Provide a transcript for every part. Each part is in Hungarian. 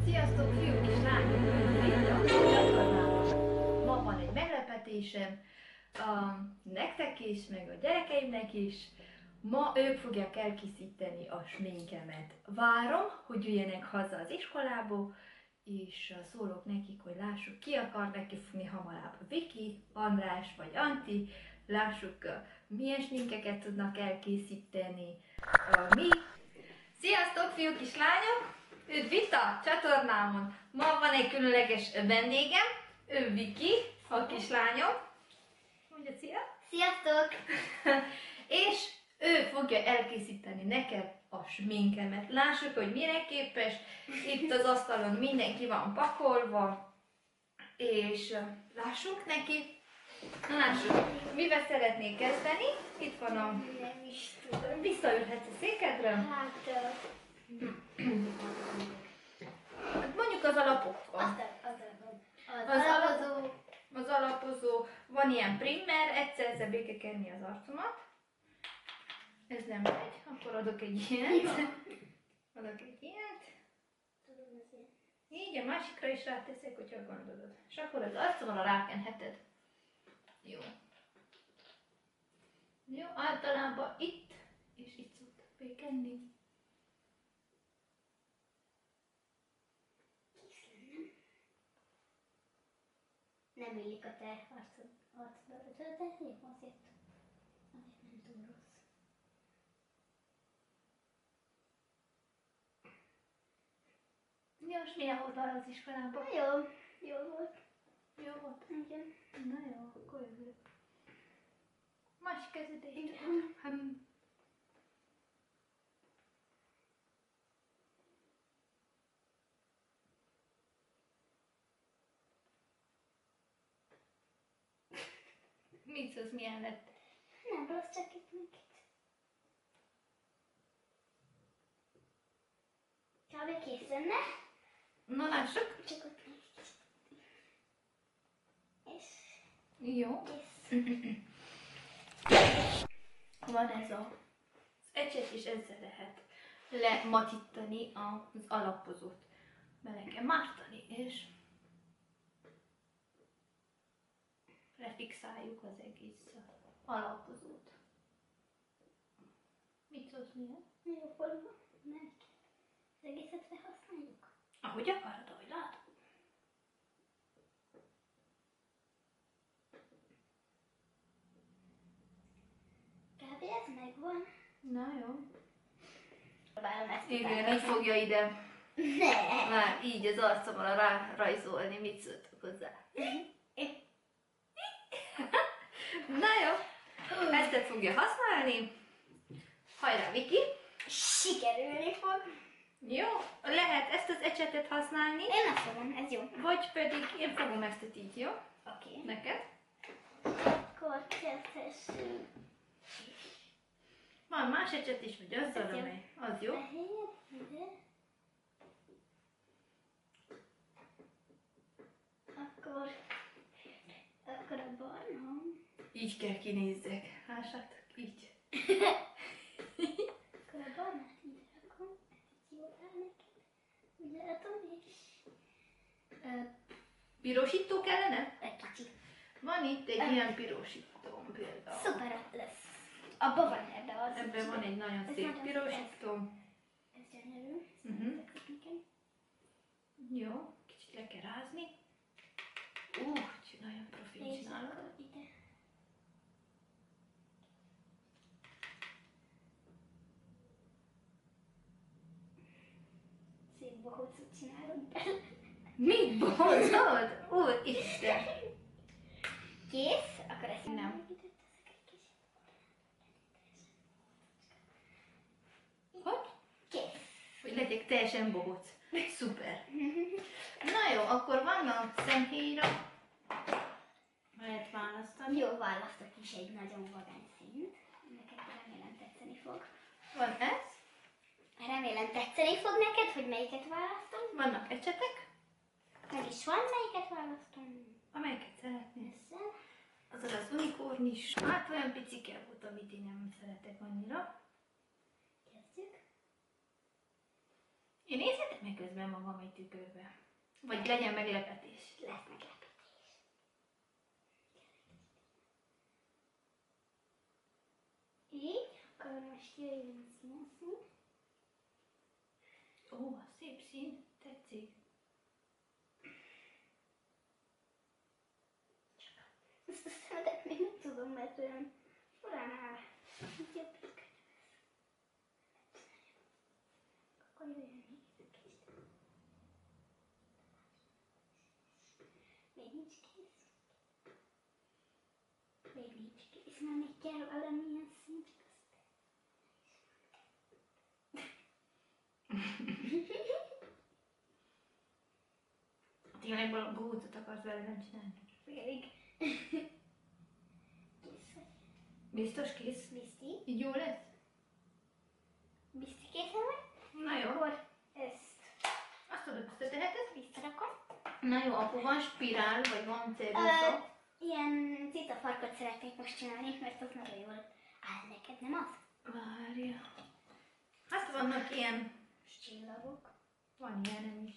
Sziasztok, fiúk és lányok! Itt a csatornában. Ma van egy meglepetésem, nektek is, meg a gyerekeimnek is. Ma ők fogják elkészíteni a sminkemet. Várom, hogy jöjjenek haza az iskolából, és szólok nekik, hogy lássuk, ki akar neki fogni hamarabb. Viki, András vagy Anti, lássuk, milyen sminkeket tudnak elkészíteni. Mi. Sziasztok, fiúk és lányok! Üdv itt a csatornámon! Ma van egy különleges vendégem, ő Viki, a kislányom. Mondja, szia! Sziasztok! És ő fogja elkészíteni nekem a sminkemet. Lássuk, hogy mire képes. Itt az asztalon mindenki van pakolva. És lássuk neki. Lássuk, mivel szeretnék kezdeni. Itt van a... Nem is tudom. Visszaülhetsz a székedre. Hát... Mondjuk az alapokban. Az alapozó, van ilyen primer, egyszer ezzel béke kenni az arcomat. Ez nem megy, akkor adok egy ilyet. Adok egy ilyet. Így a másikra is ráteszek, hogyha gondolod. És akkor az arcomra rákenheted. Jó. Jó, általában itt és itt szoktak békenni. Nem illik a te arcodra töltetni, azért nem túl rossz. Jó, és milyen volt arra az iskolában? Jó volt. Jó volt? Igen. Na jó, akkor jövök. Más kezdődést. Igen. Mit szólsz, milyen lett? Nem rossz, csak itt még itt. Kb. Kész lenne. Na lássuk. Csak ott még kicsit. És Jó. kész. Van ez az ecset, és ezzel lehet lematítani az alapozót. Bele kell mártani, és lefixáljuk az egész alapozót. Mit szólsz, milyen? Jó forma. Mert az egészet felhasználjuk. Ahogy akarod, ahogy látod. Kb. Ez megvan. Na jó. Várom ezt Igen, utána. így fogja ide. Ne! Már így az arcomra rárajzolni, mit szóltok hozzá. Na jó, ezt fogja használni. Hajrá, Viki! Sikerülni fog. Jó, lehet ezt az ecsetet használni, Én nem fogom, ez jó. vagy pedig én fogom ezt így, jó? Oké. Neked? Akkor kezdhessünk. Van más ecset is, vagy azzal, Ez jó. amely. Az jó? Fehér, ide. Akkor a barna. Így kell kinézzek. Lássátok, így. Akkor a barnát így rakom. Ez így jól áll neked. Ugye adom és Pirosító kellene? egy kicsit. Van itt egy ilyen pirosító például. Szuper lesz. Abban van ebbe az. Ebben van egy nagyon Ez szép nagyon pirosító. Ez gyönyörű. Mhm. Tetszik nekem. Jó, kicsit le kell rázni. Nagyon profin És csinálod. akkor ide. Szép bohócot csinálod bele. Mit bohózod? Úristen! Kész? Akkor ezt Nem. még ide teszek egy kicsit. Hogy? Kész. Hogy legyek teljesen bohóc. Szuper. Na jó, akkor vannak szemhéjra. Lehet választani. Jó, választok is egy nagyon vagány színt. Neked remélem tetszeni fog. Van ez. Remélem tetszeni fog neked, hogy melyiket választom. Vannak ecsetek. Meg is van, melyiket választom. Amelyiket szeretnél. Ezzel. Azzal az unikornis. Hát olyan picike volt, amit én nem szeretek annyira. Kezdjük. Én nézhetem meg közben magam egy tükörbe. Vagy legyen meglepetés. Lesz meglepetés. Így, akkor most jöjjön a színszín. Ó, szép szín, tetszik. Ezt a szemetet még nem tudom, mert olyan furán áll. Jobbik. Akkor jöjjön még egy kicsit. Még nincs kész. Még nincs kész, mert még kell valamilyen szín, csak Tényleg bohócot akarsz vele nem csinálni? félig. Kész vagy. Biztos kész? Bizti? Így jó lesz? Bizti készen vagy? Na jó. Akkor ezt Azt tudod, összeteheted? visszarakom. Na jó, akkor van spirál, vagy van ceruza. Ilyen citafarkot szeretnék most csinálni, mert az nagyon jól áll neked, nem az? Várja. Hát vannak ilyen, Csillagok. van ilyenem is.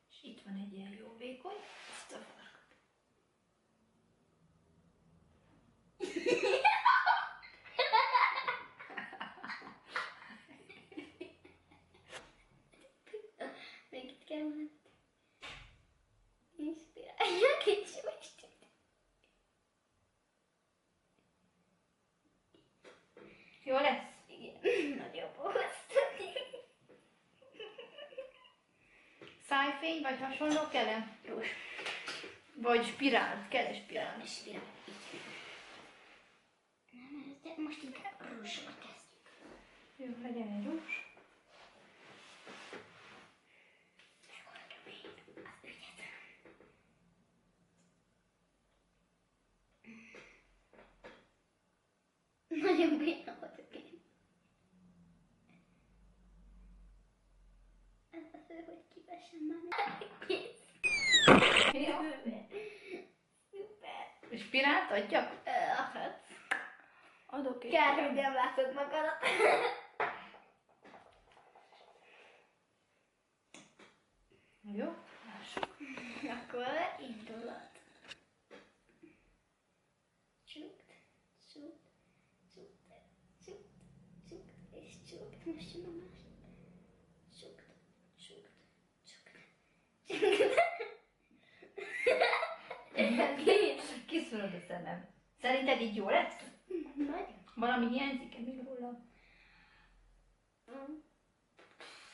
És itt van egy ilyen jó vékony. Ezt a farkot. Még itt kell volna. Inspirálja kicsi most. Jó lesz? Igen, nagyobb hoztani. Szájfény, vagy hasonló kell-e? Rúzs. Vagy spirál, kell-e spirál? Spirál. Így. Nem, de most inkább rúzsról kezdjük. Jó, legyen egy rúzs. Megoldom én az ügyet. Nagyon béna vagyok én. Ez a fő, hogy kivessem már. Kész. Jó. Szuper. Spirált adjak? Adhatsz. Adok egy. Kár, hogy nem látod magadat. Jó, lássuk. Akkor indulat. Csukt, csukt, csukt, csukt, csukt, és csukt. Most jön a másik. Csukt, csukt, csukt. Kiszorod a szemem. Szerinted így jó lesz? Nagy. Valami hiányzik-e még róla?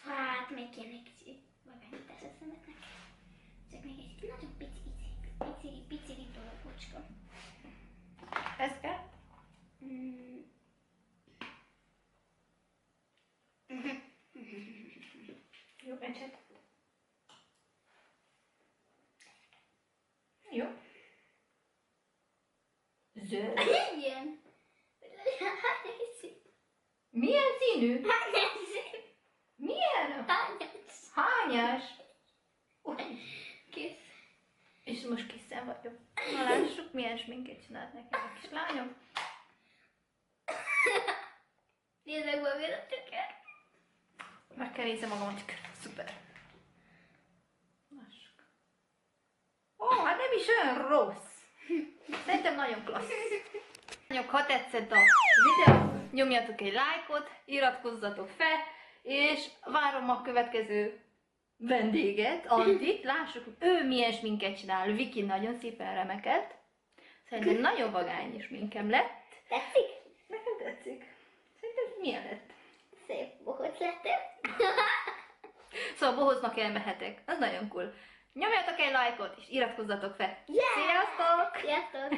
Hát, még kéne egy kicsi vagányítás a szemetnek. Csak még egy nagyon pici dolgocska. Ez kell? Jó, ecset. Jó. Zöld. Igen. Milyen színű? Hányas? Milyen? Hányas? Hányas? Kész. És most készen vagyok. Na lássuk, milyen sminket csinált nekem a kislányom. Nézzek be a tükör. Meg kell nézni magam a tükörbe. Szuper. Lássuk. Ó, hát nem is olyan rossz. Szerintem nagyon klassz. Ha tetszett a videó, nyomjatok egy lájkot, iratkozzatok fel, és várom a következő vendéget, Antit. Lássuk, hogy ő milyen sminket csinál. Viki nagyon szépen remekelt. Szerintem nagyon vagányos sminkem lett. Tetszik? Nekem tetszik. Szerintem milyen lett? Szép bohóc lettél. Szóval bohóznak elmehetek. Az nagyon cool. Nyomjatok egy lájkot, és iratkozzatok fel. Yeah! Sziasztok! Sziasztok!